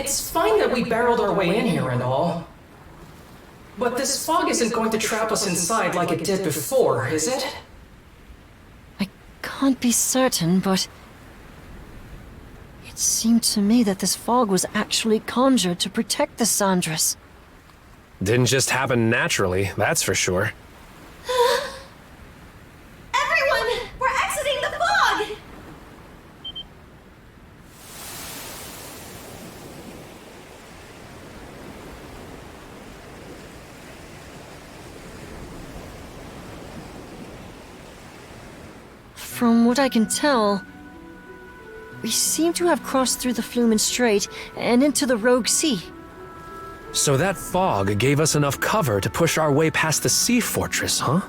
It's fine that we barreled our way in here and all. But this fog isn't going to trap us inside like it did before, is it? I can't be certain, but... it seemed to me that this fog was actually conjured to protect the Sandras. Didn't just happen naturally, that's for sure. Everyone! We're exiting the fog! From what I can tell, we seem to have crossed through the Flumen Strait and into the Rogue Sea. So that fog gave us enough cover to push our way past the sea fortress, huh?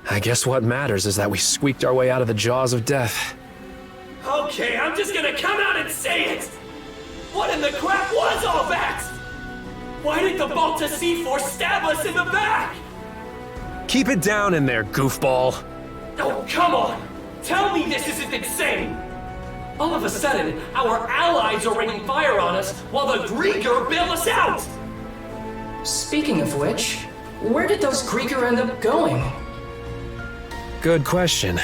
I guess what matters is that we squeaked our way out of the jaws of death. Okay, I'm just gonna come out and say it! What in the crap was all that? Why did the Balta Sea Force stab us in the back? Keep it down in there, goofball. Oh, come on! Tell me this isn't insane! All of a sudden, our allies are raining fire on us while the Grieger bail us out! Speaking of which, where did those Grieger end up going? Good question.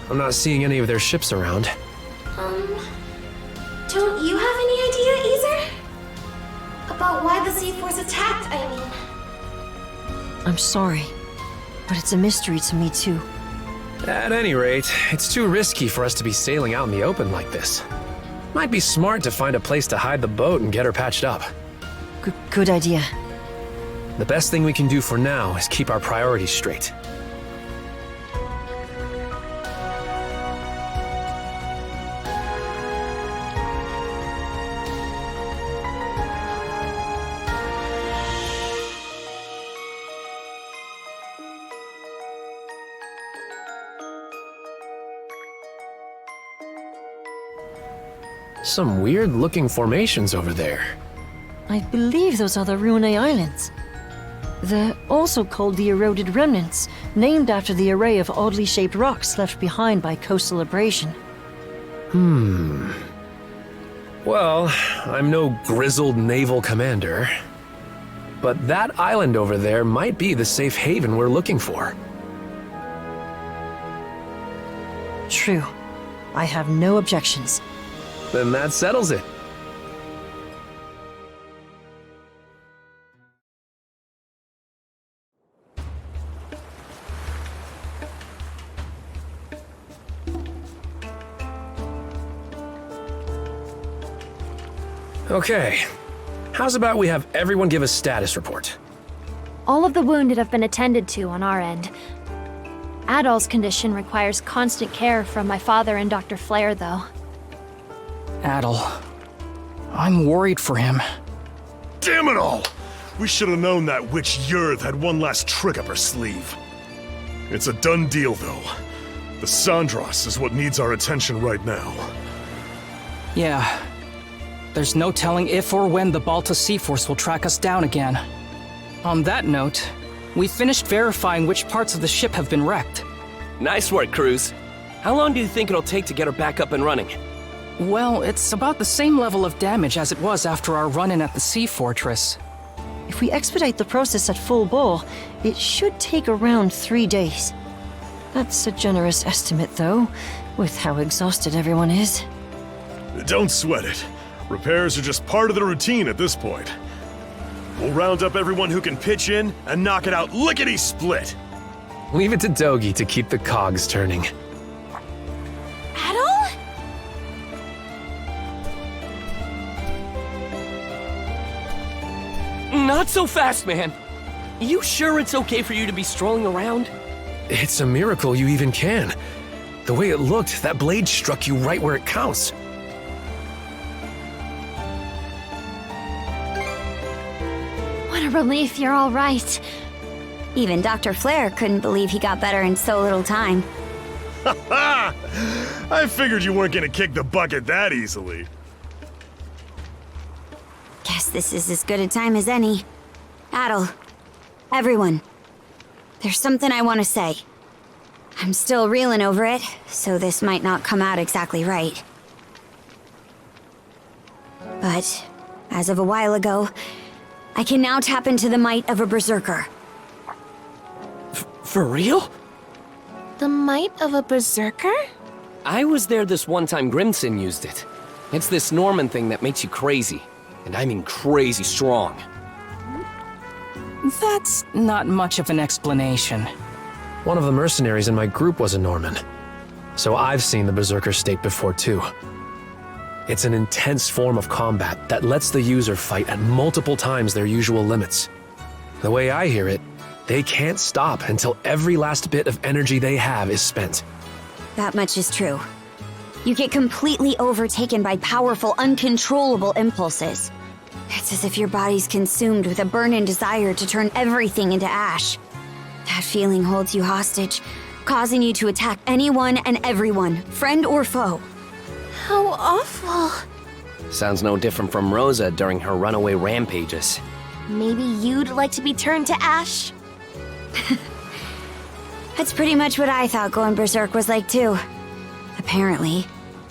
I'm not seeing any of their ships around. Don't you have any idea, Ezer? About why the Sea Force attacked, I mean. I'm sorry, but it's a mystery to me too. At any rate, it's too risky for us to be sailing out in the open like this. Might be smart to find a place to hide the boat and get her patched up. Good idea. The best thing we can do for now is keep our priorities straight. Some weird-looking formations over there. I believe those are the Ruinae Islands. They're also called the Eroded Remnants, named after the array of oddly shaped rocks left behind by coastal abrasion. Well, I'm no grizzled naval commander, but that island over there might be the safe haven we're looking for. True. I have no objections. Then that settles it. Okay. How's about we have everyone give a status report? All of the wounded have been attended to on our end. Adol's condition requires constant care from my father and Dr. Flair, though. Adol. I'm worried for him. Damn it all! We should have known that witch Yurth had one last trick up her sleeve. It's a done deal, though. The Sandras is what needs our attention right now. Yeah. There's no telling if or when the Balta Sea Force will track us down again. On that note, we finished verifying which parts of the ship have been wrecked. Nice work, Cruz. How long do you think it'll take to get her back up and running? Well, it's about the same level of damage as it was after our run-in at the Sea Fortress. If we expedite the process at full bore, it should take around 3 days. That's a generous estimate, though, with how exhausted everyone is. Don't sweat it. Repairs are just part of the routine at this point. We'll round up everyone who can pitch in and knock it out lickety-split. Leave it to Dogi to keep the cogs turning. Adol? Not so fast, man. You sure it's okay for you to be strolling around? It's a miracle you even can. The way it looked, that blade struck you right where it counts. What a relief you're all right. Even Dr. Flair couldn't believe he got better in so little time. Ha! I figured you weren't gonna kick the bucket that easily. Guess this is as good a time as any. Adol, everyone, there's something I want to say. I'm still reeling over it, so this might not come out exactly right. But As of a while ago, I can now tap into the might of a berserker. For real? The might of a berserker? I was there this one time Grimson used it. It's this Norman thing that makes you crazy. And I mean crazy strong. That's not much of an explanation. One of the mercenaries in my group was a Norman. So I've seen the Berserker state before too. It's an intense form of combat that lets the user fight at multiple times their usual limits. The way I hear it, they can't stop until every last bit of energy they have is spent. That much is true. You get completely overtaken by powerful, uncontrollable impulses. It's as if your body's consumed with a burning desire to turn everything into ash. That feeling holds you hostage, causing you to attack anyone and everyone, friend or foe. How awful. Sounds no different from Rosa during her runaway rampages. Maybe you'd like to be turned to ash? That's pretty much what I thought going berserk was like too. Apparently,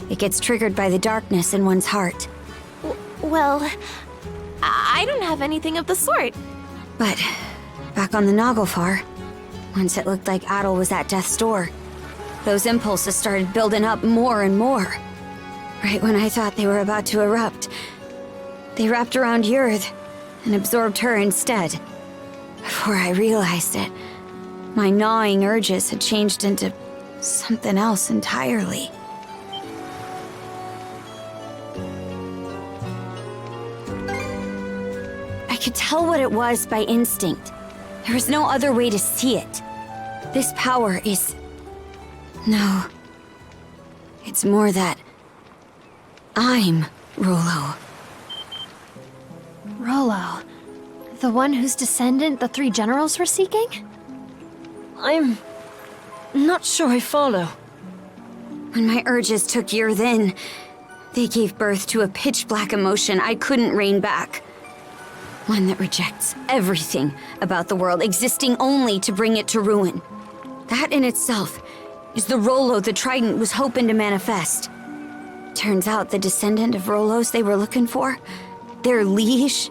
it gets triggered by the darkness in one's heart. Well, I don't have anything of the sort. But back on the Naglfar, once it looked like Adol was at death's door, those impulses started building up more and more. Right when I thought they were about to erupt, they wrapped around Yurth and absorbed her instead. Before I realized it, my gnawing urges had changed into something else entirely. I could tell what it was by instinct. There was no other way to see it. This power is... No. It's more that... I'm Rollo. Rollo. The one whose descendant the three generals were seeking? I'm not sure I follow. When my urges took Yurth in, they gave birth to a pitch-black emotion I couldn't rein back. One that rejects everything about the world, existing only to bring it to ruin. That in itself is the Rollo the Trident was hoping to manifest. Turns out the descendant of Rollos they were looking for, their liege,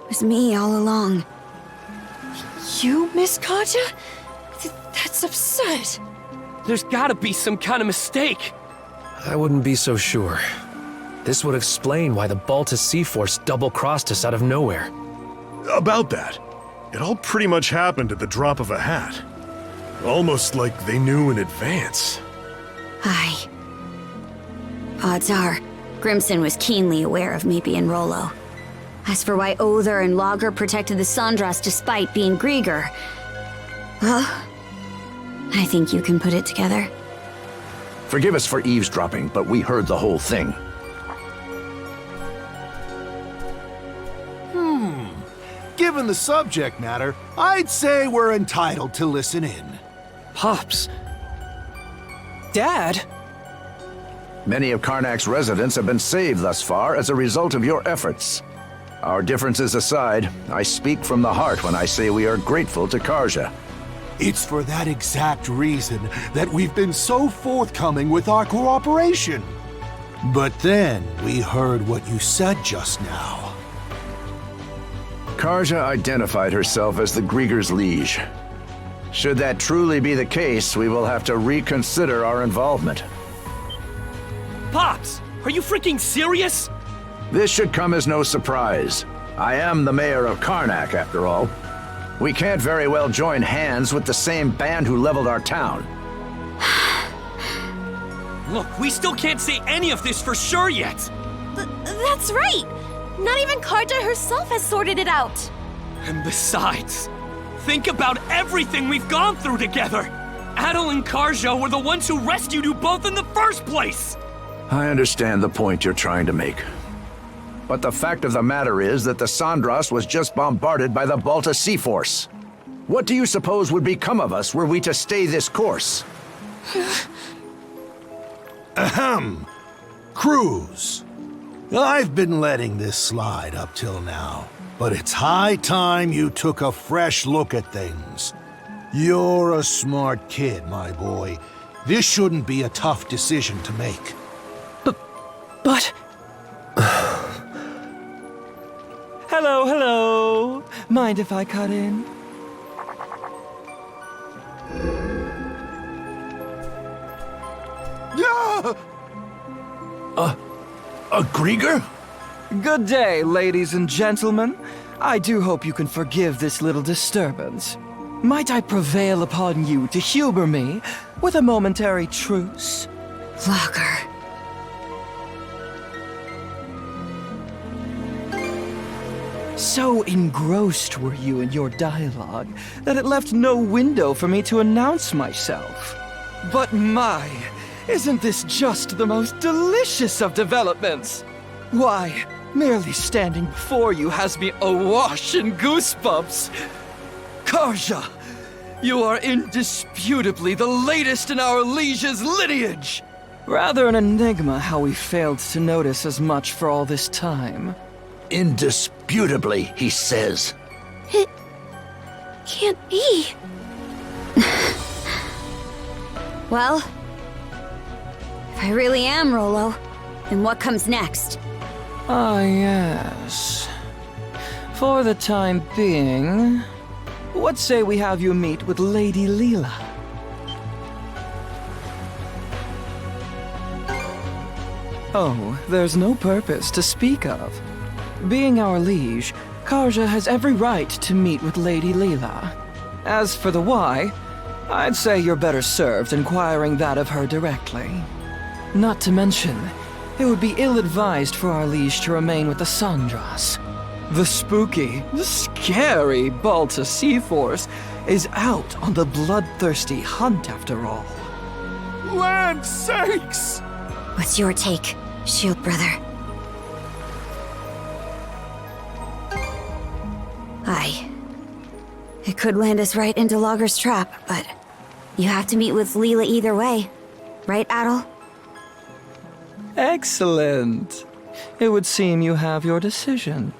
was me all along. You, Miss Katja? That's absurd. There's gotta be some kind of mistake. I wouldn't be so sure. This would explain why the Balta Sea Force double-crossed us out of nowhere. About that, it all pretty much happened at the drop of a hat. Almost like they knew in advance. Aye. Odds are, Grimson was keenly aware of me being Rollo. As for why Other and Lager protected the Sandras despite being Grieger, well, I think you can put it together. Forgive us for eavesdropping, but we heard the whole thing. Given the subject matter, I'd say we're entitled to listen in. Pops, Dad? Many of Karnak's residents have been saved thus far as a result of your efforts. Our differences aside, I speak from the heart when I say we are grateful to Karja. It's for that exact reason that we've been so forthcoming with our cooperation. But then we heard what you said just now. Karja identified herself as the Grieger's liege. Should that truly be the case, we will have to reconsider our involvement. Pops, are you freaking serious? This should come as no surprise. I am the mayor of Karnak, after all. We can't very well join hands with the same band who leveled our town. Look, we still can't say any of this for sure yet. That's right! Not even Karja herself has sorted it out! And besides, think about everything we've gone through together! Adol and Karja were the ones who rescued you both in the first place! I understand the point you're trying to make. But the fact of the matter is that the Sandras was just bombarded by the Balta Sea Force. What do you suppose would become of us were we to stay this course? Ahem. Cruz. I've been letting this slide up till now, but it's high time you took a fresh look at things. You're a smart kid, my boy. This shouldn't be a tough decision to make. But... Hello, hello. Mind if I cut in? Yeah! A Grieger? Good day, ladies and gentlemen. I do hope you can forgive this little disturbance. Might I prevail upon you to humor me with a momentary truce? Lager. So engrossed were you in your dialogue that it left no window for me to announce myself. But my, isn't this just the most delicious of developments? Why, merely standing before you has me awash in goosebumps. Karja, you are indisputably the latest in our liege's lineage. Rather an enigma how we failed to notice as much for all this time. Indisputably, he says. It can't be. Well, if I really am Rolo, then what comes next? Ah, yes. For the time being, what say we have you meet with Lady Lila? Oh, there's no purpose to speak of. Being our liege, Karja has every right to meet with Lady Lila. As for the why, I'd say you're better served inquiring that of her directly. Not to mention, it would be ill-advised for our liege to remain with the Sandras. The spooky, scary Balta Sea Force is out on the bloodthirsty hunt after all. Land sakes! What's your take, Shield Brother? Aye. It could land us right into Lager's trap, but you have to meet with Lila either way. Right, Adol? Excellent. It would seem you have your decision.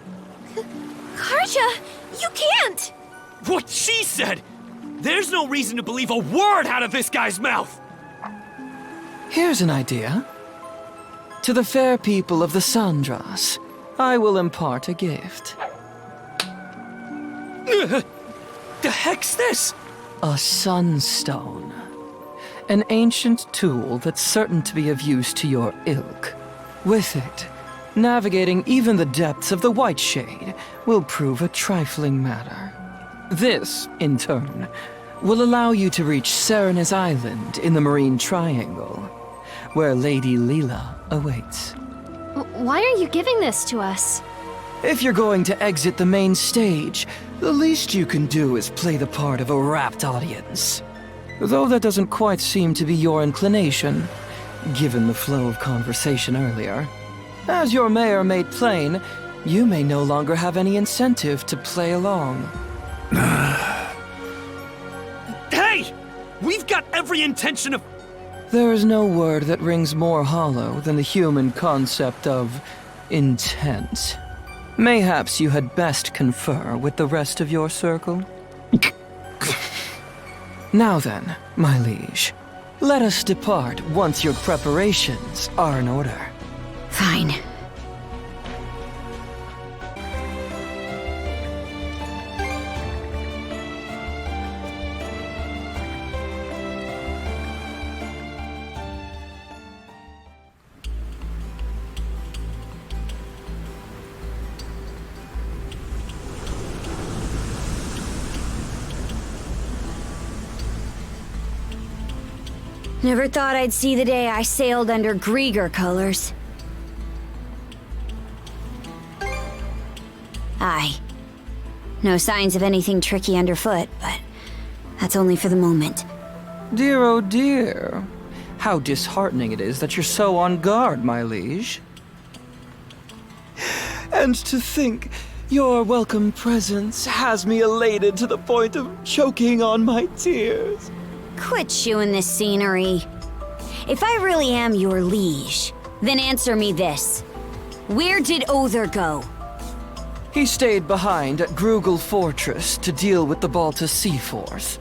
Karja, you can't! What she said! There's no reason to believe a word out of this guy's mouth! Here's an idea. To the fair people of the Sandras, I will impart a gift. The heck's this? A sunstone. An ancient tool that's certain to be of use to your ilk. With it, navigating even the depths of the White Shade will prove a trifling matter. This, in turn, will allow you to reach Soleil Island in the Marine Triangle, where Lady Lila awaits. Why are you giving this to us? If you're going to exit the main stage, the least you can do is play the part of a rapt audience. Though that doesn't quite seem to be your inclination, given the flow of conversation earlier. As your mayor made plain, you may no longer have any incentive to play along. Hey! We've got every intention of... There is no word that rings more hollow than the human concept of intent. Mayhaps you had best confer with the rest of your circle? Now then, my liege, let us depart once your preparations are in order. Fine. Never thought I'd see the day I sailed under Grieger colors. Aye. No signs of anything tricky underfoot, but that's only for the moment. Dear, oh dear. How disheartening it is that you're so on guard, my liege. And to think your welcome presence has me elated to the point of choking on my tears. Quit chewing this scenery. If I really am your liege, then answer me this. Where did Other go? He stayed behind at Grugel Fortress to deal with the Balta Sea Force.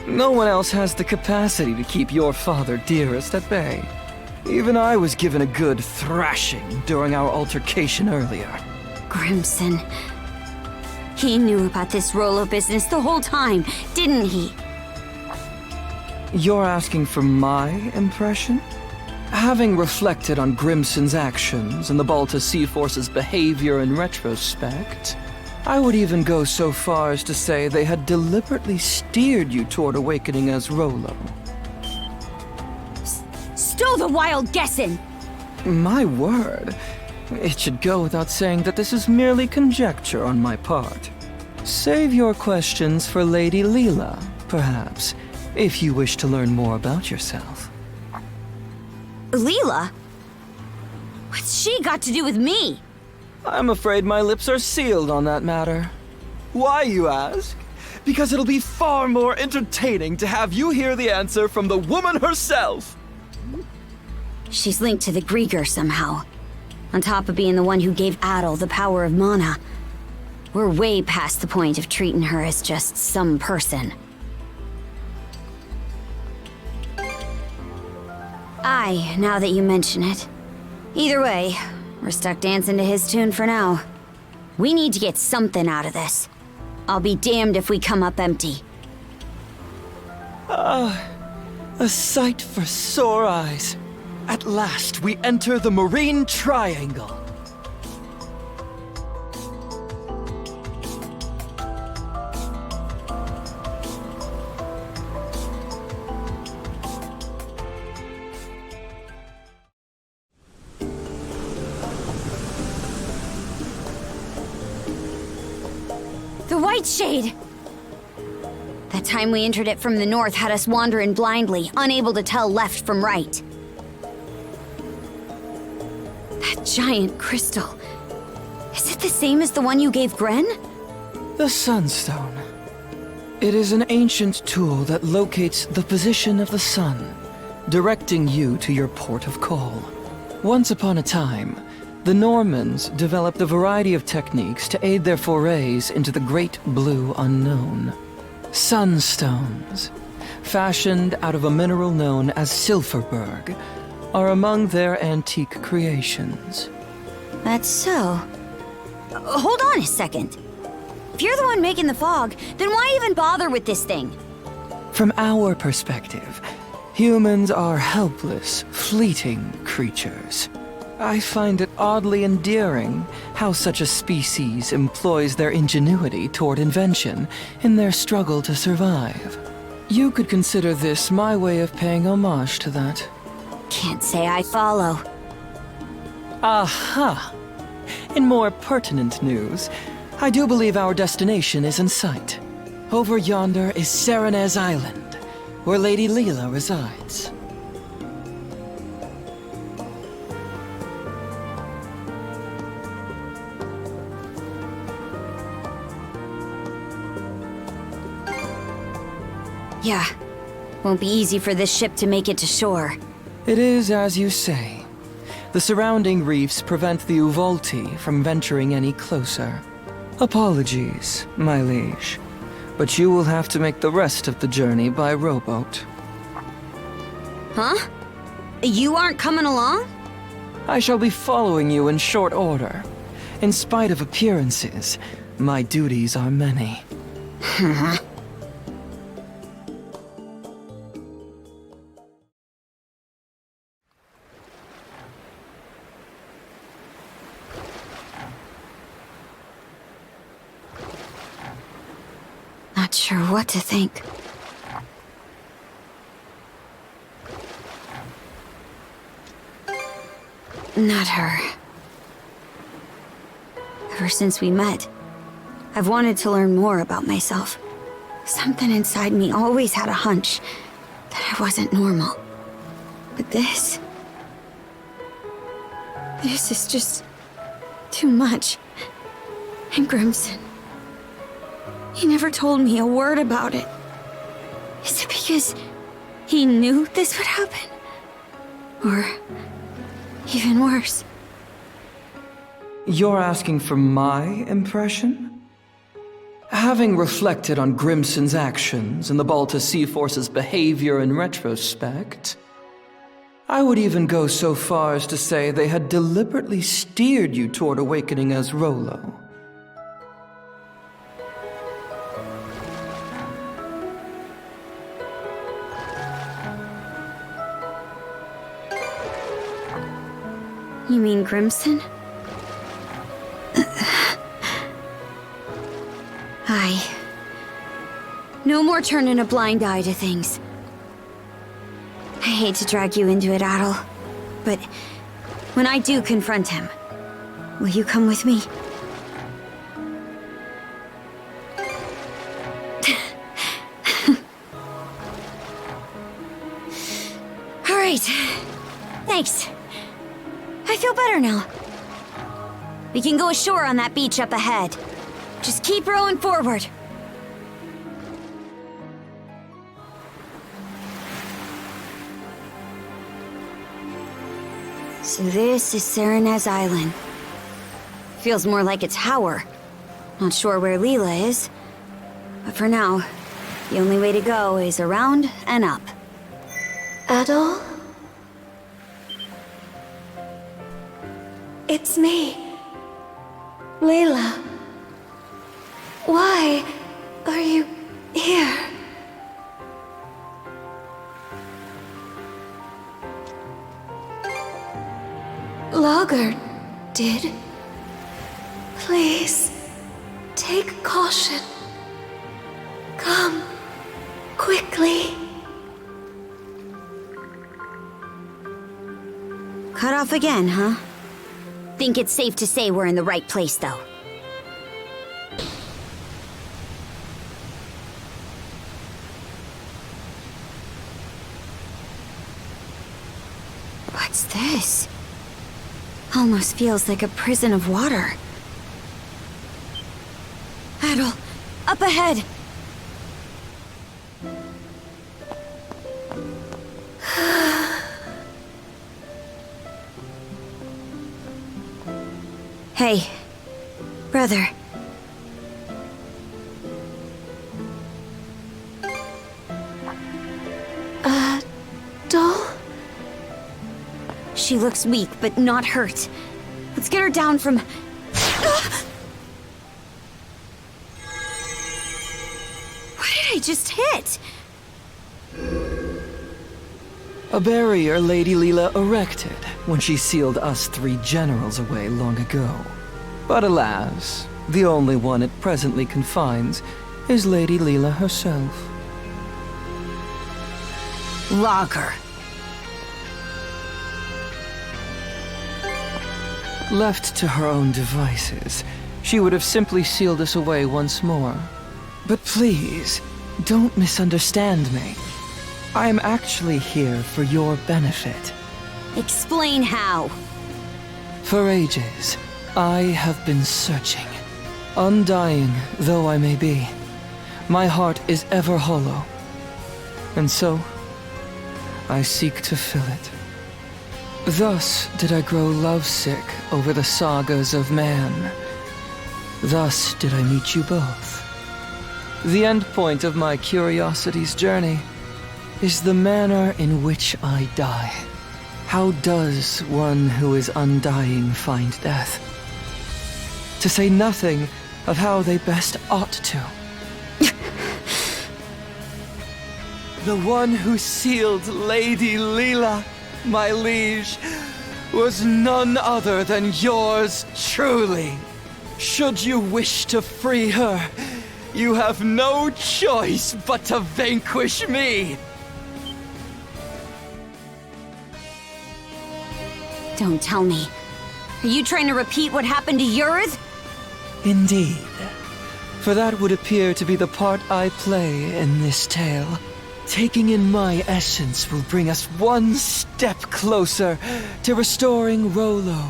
No one else has the capacity to keep your father dearest at bay. Even I was given a good thrashing during our altercation earlier. Grimson, He knew about this Rolo business the whole time, didn't he? You're asking for my impression? Having reflected on Grimson's actions and the Balta Sea Force's behavior in retrospect, I would even go so far as to say they had deliberately steered you toward awakening as Rolo. Still the wild guessing! My word. It should go without saying that this is merely conjecture on my part. Save your questions for Lady Lila, perhaps, if you wish to learn more about yourself. Lila? What's she got to do with me? I'm afraid my lips are sealed on that matter. Why, you ask? Because it'll be far more entertaining to have you hear the answer from the woman herself. She's linked to the Grieger somehow. On top of being the one who gave Adol the power of mana. We're way past the point of treating her as just some person. Aye, now that you mention it. Either way, we're stuck dancing to his tune for now. We need to get something out of this. I'll be damned if we come up empty. A sight for sore eyes. At last, we enter the Marine Triangle. The White Shade! That time we entered it from the north had us wandering blindly, unable to tell left from right. That giant crystal. Is it the same as the one you gave Gren? The Sunstone. It is an ancient tool that locates the position of the sun, directing you to your port of call. Once upon a time, the Normans developed a variety of techniques to aid their forays into the great blue unknown. Sunstones, fashioned out of a mineral known as Silverberg, are among their antique creations. That's so. Hold on a second. If you're the one making the fog, then why even bother with this thing? From our perspective, humans are helpless, fleeting creatures. I find it oddly endearing how such a species employs their ingenuity toward invention in their struggle to survive. You could consider this my way of paying homage to that. Can't say I follow. Aha! In more pertinent news, I do believe our destination is in sight. Over yonder is Soleil Island, where Lady Lila resides. Yeah. Won't be easy for this ship to make it to shore. It is as you say. The surrounding reefs prevent the Uvalti from venturing any closer. Apologies, my liege, but you will have to make the rest of the journey by rowboat. Huh? You aren't coming along? I shall be following you in short order. In spite of appearances, my duties are many. Not sure what to think. Not her. Ever since we met, I've wanted to learn more about myself. Something inside me always had a hunch that I wasn't normal. But this is just too much. And Grimson, he never told me a word about it. Is it because he knew this would happen? Or even worse? You're asking for my impression? Having reflected on Grimson's actions and the Balta Sea Force's behavior in retrospect, I would even go so far as to say they had deliberately steered you toward awakening as Rolo. You mean Crimson? No more turning a blind eye to things. I hate to drag you into it, Adol, but when I do confront him, will you come with me? All right. Thanks. I feel better now. We can go ashore on that beach up ahead. Just keep rowing forward. So this is Soleil Island. Feels more like a tower. Not sure where Lila is. But for now, the only way to go is around and up. Adol? It's me. Lila. Why are you here? Lager did. Please, take caution. Come, quickly. Cut off again, huh? Think it's safe to say we're in the right place, though. What's this? Almost feels like a prison of water. Adol, up ahead! Hey, brother. Doll? She looks weak, but not hurt. Let's get her down from... What did I just hit? A barrier Lady Lila erected when she sealed us 3 generals away long ago. But alas, the only one it presently confines is Lady Lila herself. Lager. Left to her own devices, she would have simply sealed us away once more. But please, don't misunderstand me. I am actually here for your benefit. Explain how. For ages, I have been searching. Undying though I may be, my heart is ever hollow. And so, I seek to fill it. Thus did I grow lovesick over the sagas of man. Thus did I meet you both. The end point of my curiosity's journey is the manner in which I die. How does one who is undying find death? To say nothing of how they best ought to. The one who sealed Lady Lila, my liege, was none other than yours truly. Should you wish to free her, you have no choice but to vanquish me. Don't tell me. Are you trying to repeat what happened to Yurth? Indeed. For that would appear to be the part I play in this tale. Taking in my essence will bring us one step closer to restoring Rolo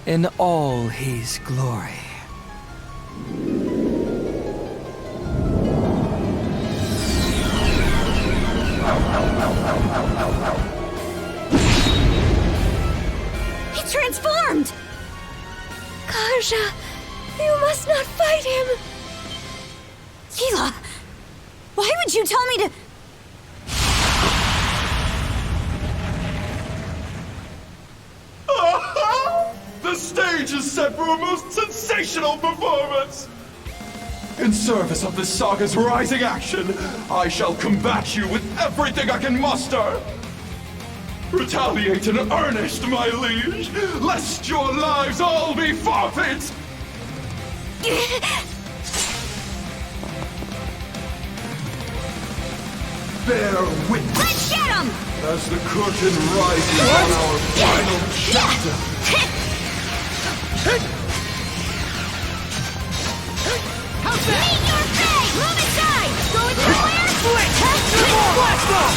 in all his glory. He transformed! Karja, you must not fight him! Lila, why would you tell me to... The stage is set for a most sensational performance! In service of this saga's rising action, I shall combat you with everything I can muster! Retaliate in earnest, my liege, lest your lives all be forfeit! Bear witness. Let's get him! As the curtain rises on our final chapter. How's that? Meet your fate! Move aside! Going nowhere? Blitz! Blast off!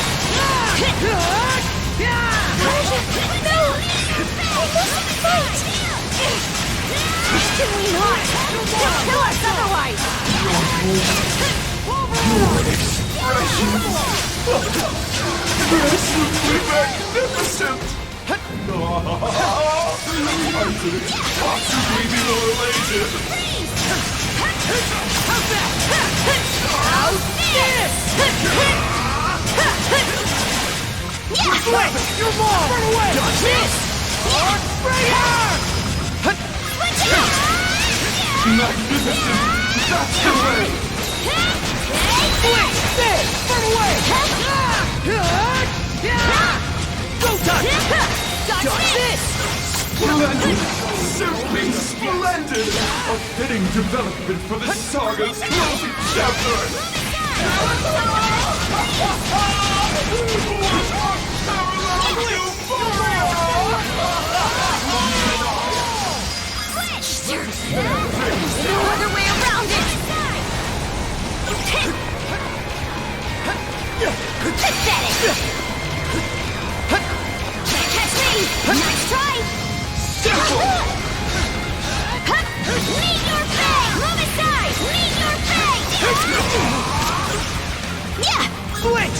No! Fight! Can we not? He'll kill us otherwise! Your expressions are simply magnificent! I couldn't possibly be more elated! How's that? How's this? Switch! Your ball! Run away! Dodge this! Right here! Switch out! Magnificent! That's the way! Switch! This! Run away! Go touch! Dodge this! Splendid! Simply splendid! A fitting development for the saga's closing chapter! There's no other way around it! Pathetic! Can't catch me! Nice try! Simple! Meet your fate! Move aside! Meet your fate! Yeah! Switch!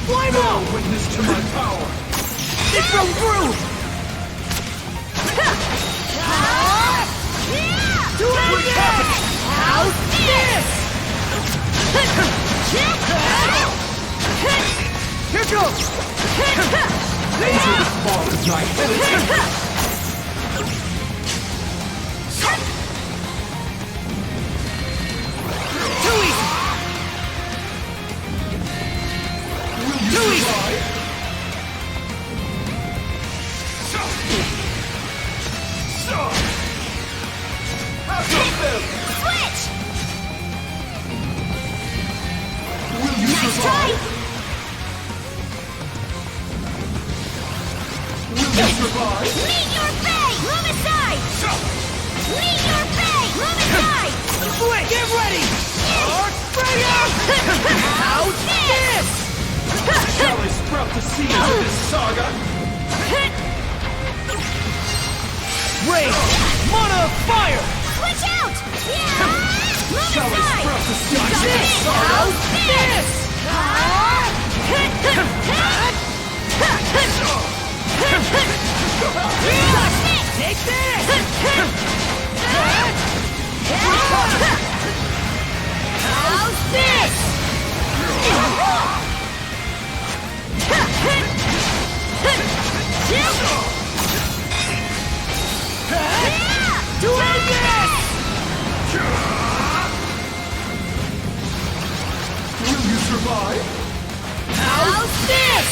Fly ball! Witness to my power! It broke through! Do it again! How's this? Here goes! These are the fallen knights! Too easy! Too easy! Switch! Will you Nice try! Will you survive? Meet your fate! Move aside! Meet your fate! Move aside! Switch! Get ready! Right up! How's this? Shall I sprout the seeds of this saga? Rain! Mana fire! Switch out! Yeah! Move Shall I aside! sprout the seeds of this saga? How's this? Take this! How's this? Do this! Will you survive? How's this?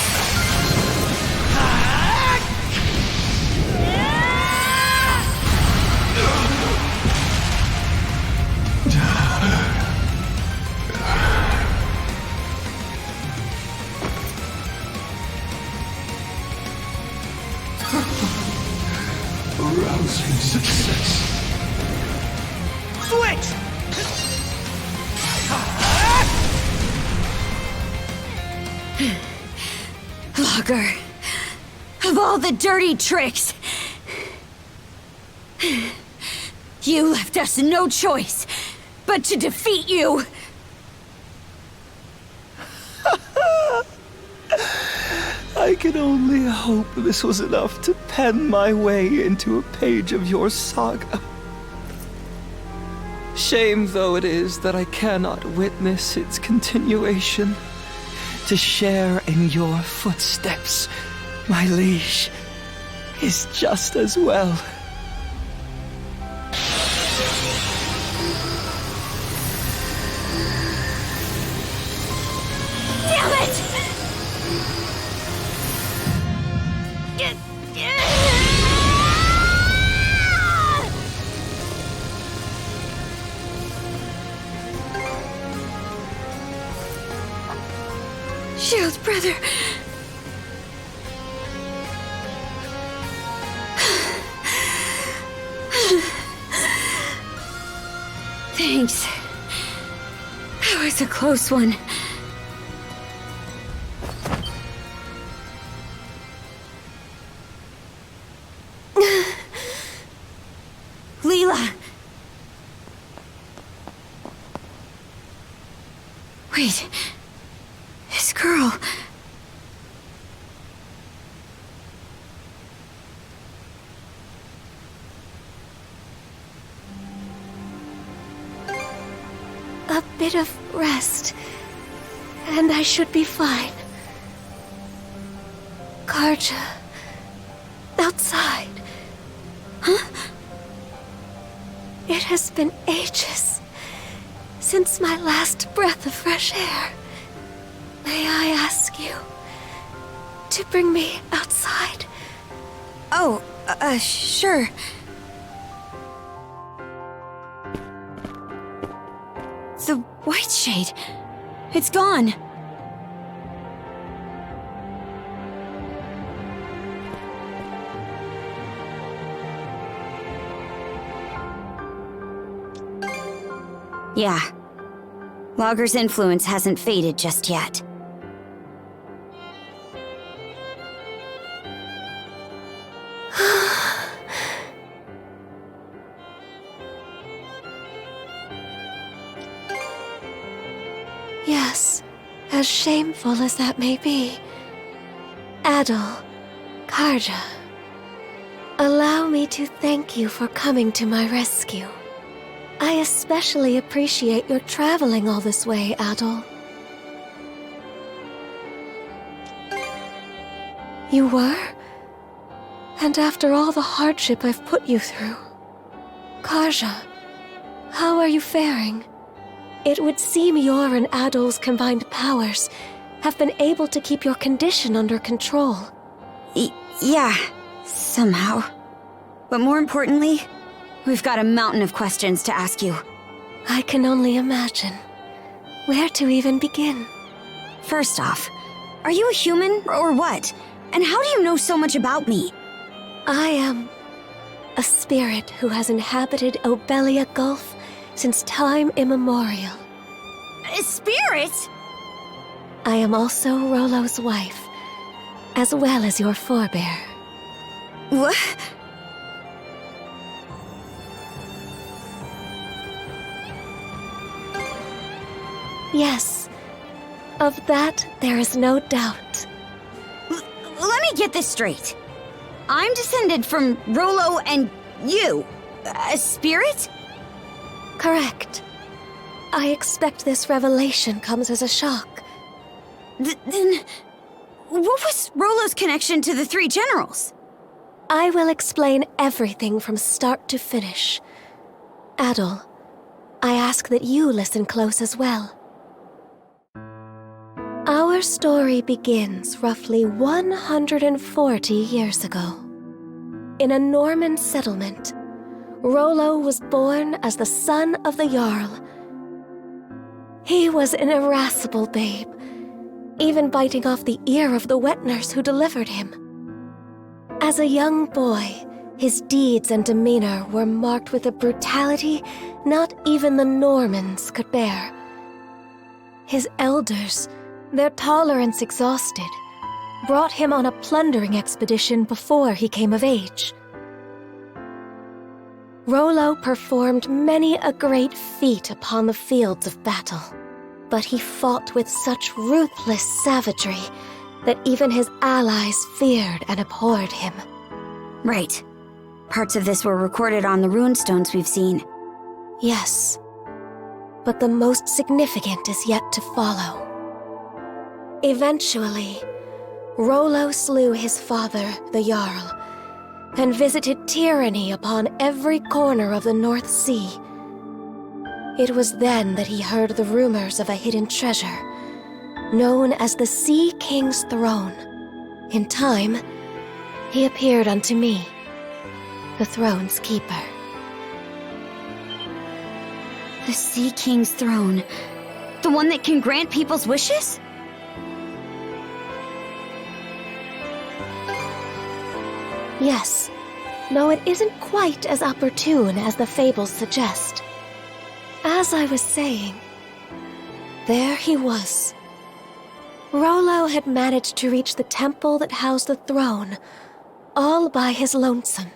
Rousing success. Switch! Logger, of all the dirty tricks, you left us no choice but to defeat you. I can only hope this was enough to pen my way into a page of your saga. Shame though it is that I cannot witness its continuation. To share in your footsteps, my liege, is just as well. Damn it! shield, brother. Thanks. That was a close one. Lila! Wait. This girl... A bit of rest, and I should be fine. Karja... outside. Huh? It has been ages since my last breath of fresh air. May I ask you to bring me outside? Oh, sure. The white shade. It's gone. Yeah. Logger's influence hasn't faded just yet. Yes, as shameful as that may be. Adol, Karja, allow me to thank you for coming to my rescue. I especially appreciate your traveling all this way, Adol. You were? And after all the hardship I've put you through. Karja, how are you faring? It would seem your and Adol's combined powers have been able to keep your condition under control. Yeah, somehow. But more importantly, we've got a mountain of questions to ask you. I can only imagine. Where to even begin? First off, are you a human or what? And how do you know so much about me? I am a spirit who has inhabited Obelia Gulf since time immemorial. A spirit? I am also Rollo's wife, as well as your forebear. What? Yes, of that there is no doubt. Let me get this straight. I'm descended from Rollo and you. A spirit? Correct. I expect this revelation comes as a shock. Then, what was Rollo's connection to the three generals? I will explain everything from start to finish. Adol, I ask that you listen close as well. Our story begins roughly 140 years ago. In a Norman settlement, Rollo was born as the son of the Jarl. He was an irascible babe, even biting off the ear of the wet nurse who delivered him. As a young boy, his deeds and demeanor were marked with a brutality not even the Normans could bear. His elders, their tolerance exhausted, brought him on a plundering expedition before he came of age. Rollo performed many a great feat upon the fields of battle, but he fought with such ruthless savagery that even his allies feared and abhorred him. Right. Parts of this were recorded on the runestones we've seen. Yes, but the most significant is yet to follow. Eventually, Rollo slew his father, the Jarl, and visited tyranny upon every corner of the North Sea. It was then that he heard the rumors of a hidden treasure, known as the Sea King's Throne. In time, he appeared unto me, the throne's keeper. The Sea King's Throne? The one that can grant people's wishes? Yes, though it isn't quite as opportune as the fables suggest. As I was saying, there he was. Rollo had managed to reach the temple that housed the throne, all by his lonesome.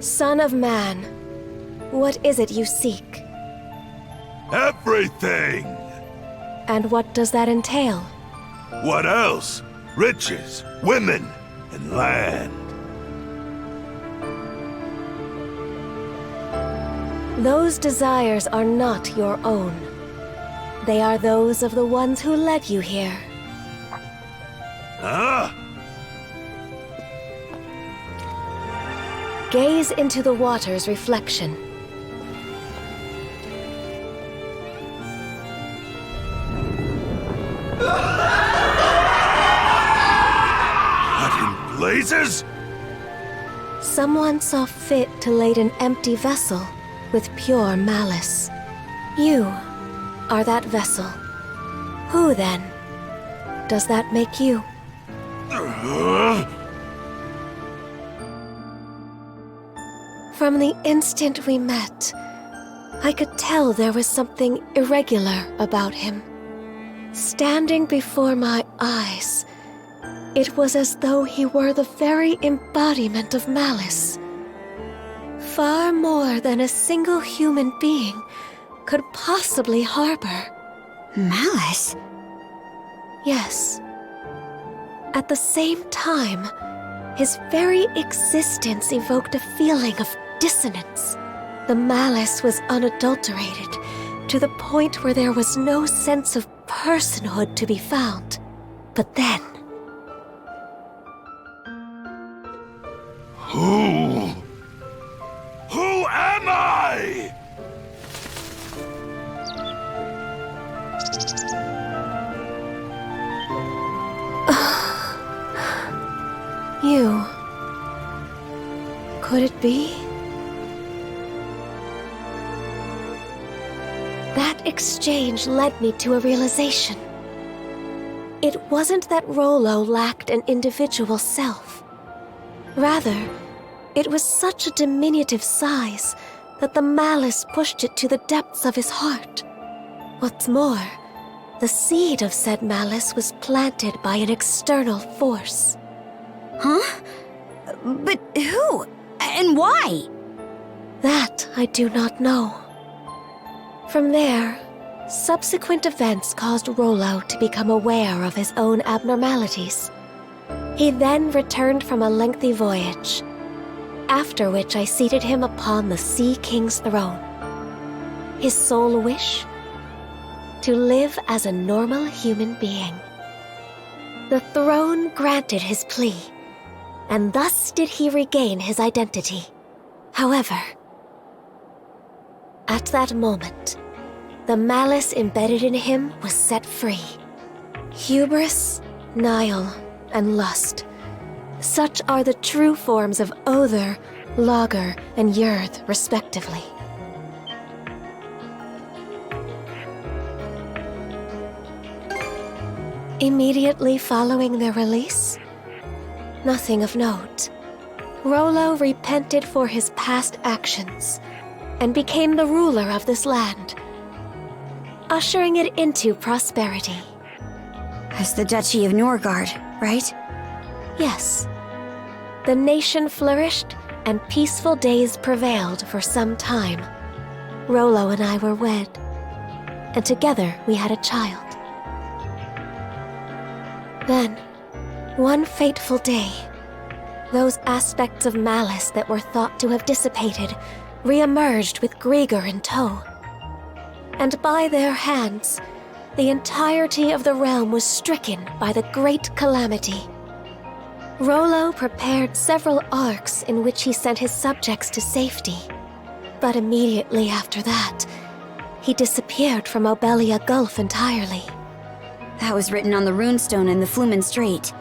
Son of man, what is it you seek? Everything! And what does that entail? What else? Riches, women, and land. Those desires are not your own. They are those of the ones who led you here. Huh? Gaze into the water's reflection. What in blazes? Someone saw fit to lade an empty vessel with pure malice. You are that vessel. Who, then, does that make you? From the instant we met, I could tell there was something irregular about him. Standing before my eyes, it was as though he were the very embodiment of malice. Far more than a single human being could possibly harbor. Malice? Yes. At the same time, his very existence evoked a feeling of dissonance. The malice was unadulterated, to the point where there was no sense of personhood to be found. But then... Who am I? You... Could it be? That exchange led me to a realization. It wasn't that Rollo lacked an individual self. Rather, it was such a diminutive size that the malice pushed it to the depths of his heart. What's more, the seed of said malice was planted by an external force. Huh? But who? And why? That I do not know. From there, subsequent events caused Rollo to become aware of his own abnormalities. He then returned from a lengthy voyage, after which I seated him upon the Sea King's throne. His sole wish? To live as a normal human being. The throne granted his plea, and thus did he regain his identity. However, at that moment, the malice embedded in him was set free. Hubris, Nile, and lust. Such are the true forms of Other, Lager, and Yurth, respectively. Immediately following their release, nothing of note. Rollo repented for his past actions and became the ruler of this land, ushering it into prosperity. As the Duchy of Norgard, right? Yes. The nation flourished and peaceful days prevailed for some time. Rollo and I were wed, and together we had a child. Then, one fateful day, those aspects of malice that were thought to have dissipated re-emerged with Grieger in tow. And by their hands, the entirety of the realm was stricken by the great calamity. Rollo prepared several arcs in which he sent his subjects to safety. But immediately after that, he disappeared from Obelia Gulf entirely. That was written on the runestone in the Flumen Strait.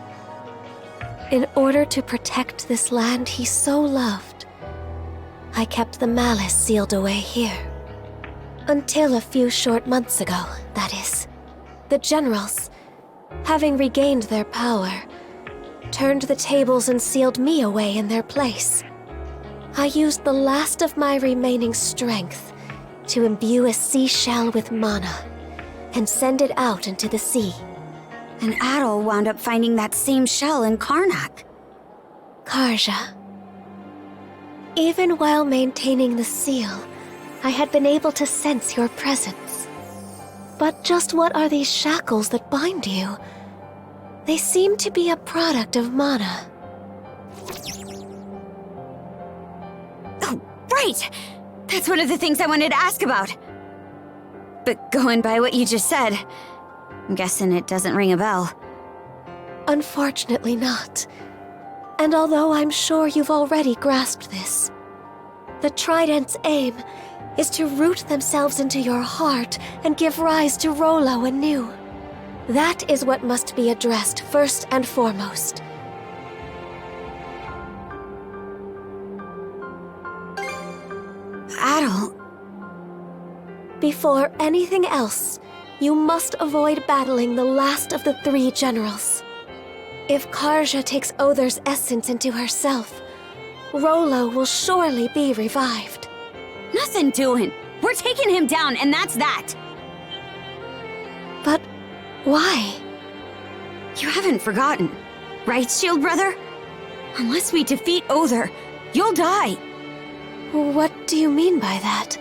In order to protect this land he so loved, I kept the malice sealed away here. Until a few short months ago, that is. The generals, having regained their power, turned the tables and sealed me away in their place. I used the last of my remaining strength to imbue a seashell with mana and send it out into the sea. And Adol wound up finding that same shell in Karnak. Karja. Even while maintaining the seal, I had been able to sense your presence. But just what are these shackles that bind you? They seem to be a product of mana. Oh, right! That's one of the things I wanted to ask about. But going by what you just said, I'm guessing it doesn't ring a bell. Unfortunately not. And although I'm sure you've already grasped this, the Trident's aim is to root themselves into your heart and give rise to Rollo anew. That is what must be addressed first and foremost. Adol. Before anything else, you must avoid battling the last of the 3 generals. If Karja takes Other's essence into herself, Rollo will surely be revived. Nothing doing. We're taking him down, and that's that. But why? You haven't forgotten, right, Shield Brother? Unless we defeat Other, you'll die. What do you mean by that?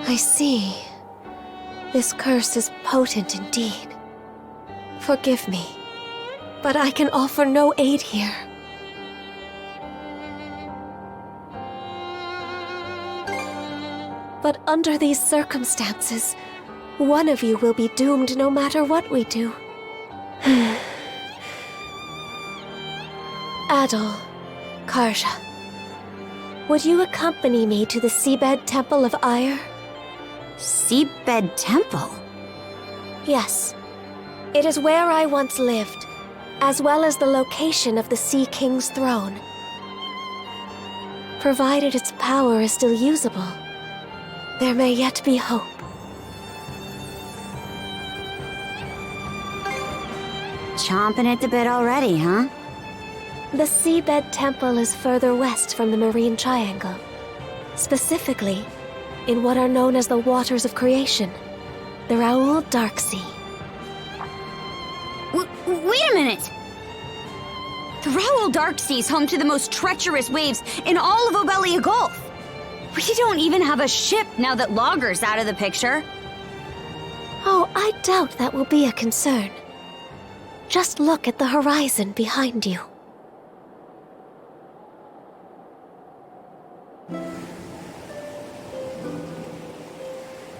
I see. This curse is potent indeed. Forgive me, but I can offer no aid here. But under these circumstances, one of you will be doomed no matter what we do. Adol, Karja, would you accompany me to the Seabed Temple of Ire? Seabed Temple? Yes. It is where I once lived, as well as the location of the Sea King's throne. Provided its power is still usable, there may yet be hope. Chomping at the bit already, huh? The Seabed Temple is further west from the Marine Triangle. Specifically, in what are known as the Waters of Creation, the Raoul Dark Sea. Wait a minute! The Raoul Dark Sea is home to the most treacherous waves in all of Obelia Gulf. We don't even have a ship now that Logger's out of the picture. Oh, I doubt that will be a concern. Just look at the horizon behind you.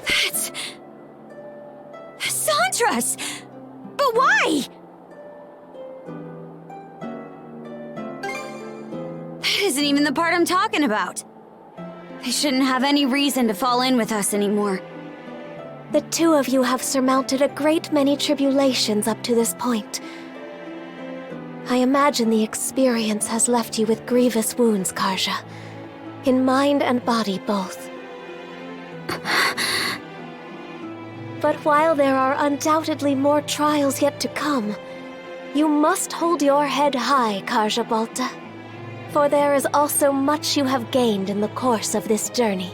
That's Sandra's! But why? That isn't even the part I'm talking about. They shouldn't have any reason to fall in with us anymore. The 2 of you have surmounted a great many tribulations up to this point. I imagine the experience has left you with grievous wounds, Karja. In mind and body both. But while there are undoubtedly more trials yet to come, you must hold your head high, Karja Balta. For there is also much you have gained in the course of this journey.